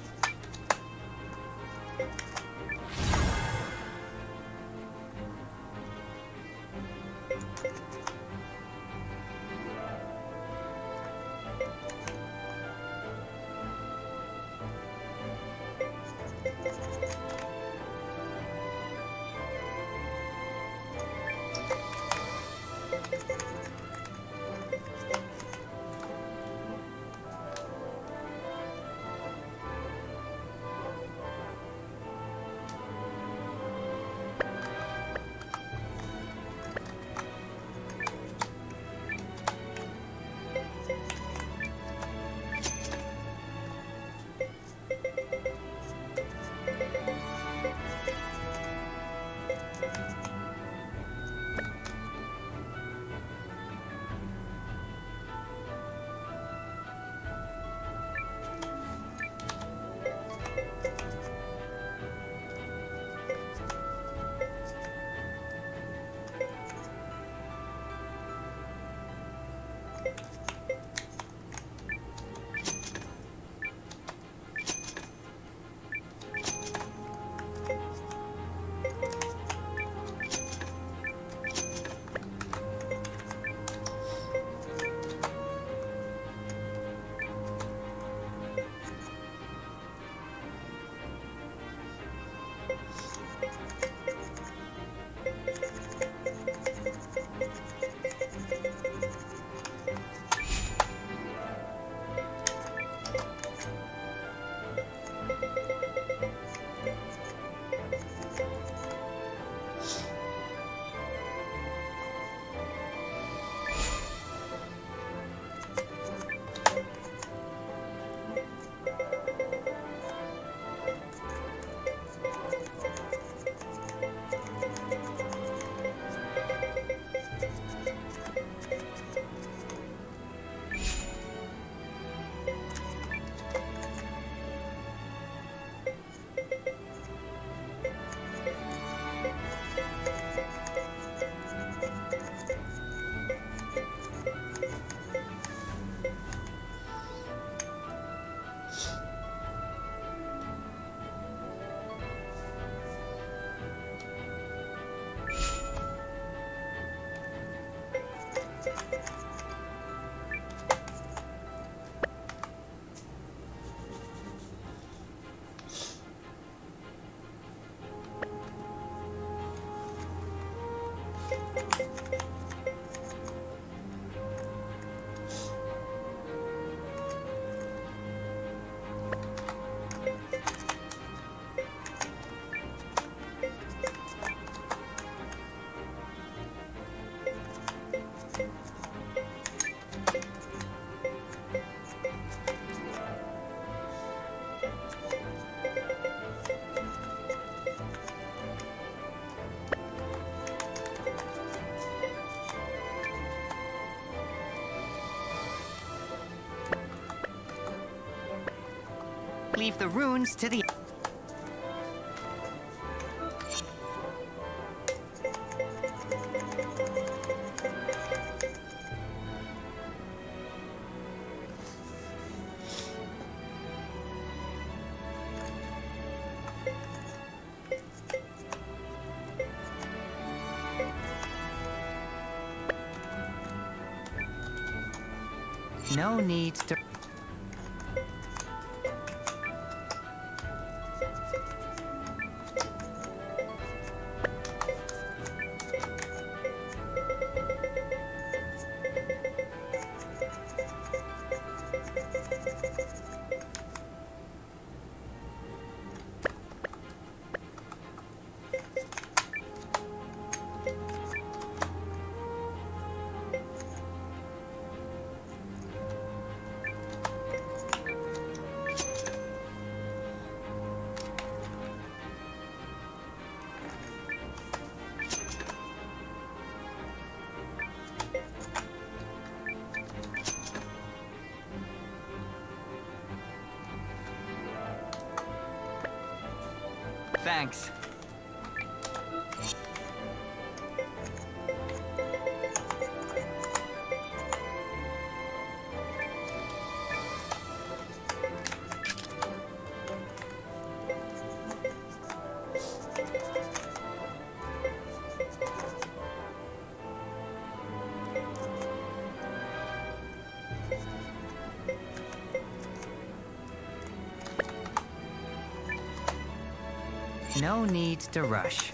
Leave the runes to the... No need to... Thanks. No need to rush.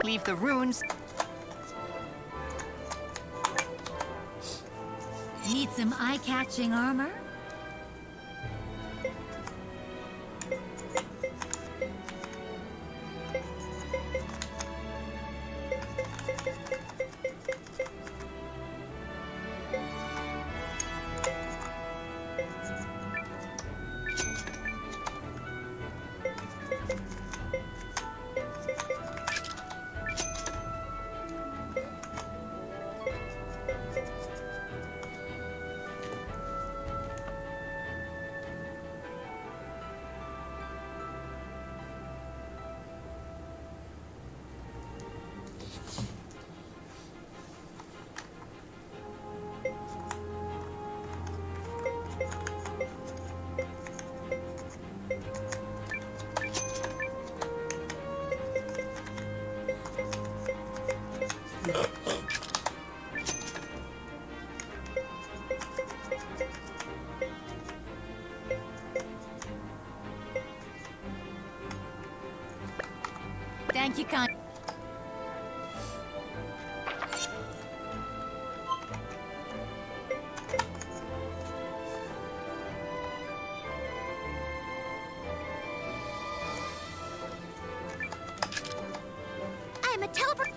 Leave the runes. Need some eye-catching armor? Thank you, Con. I'm a teleport.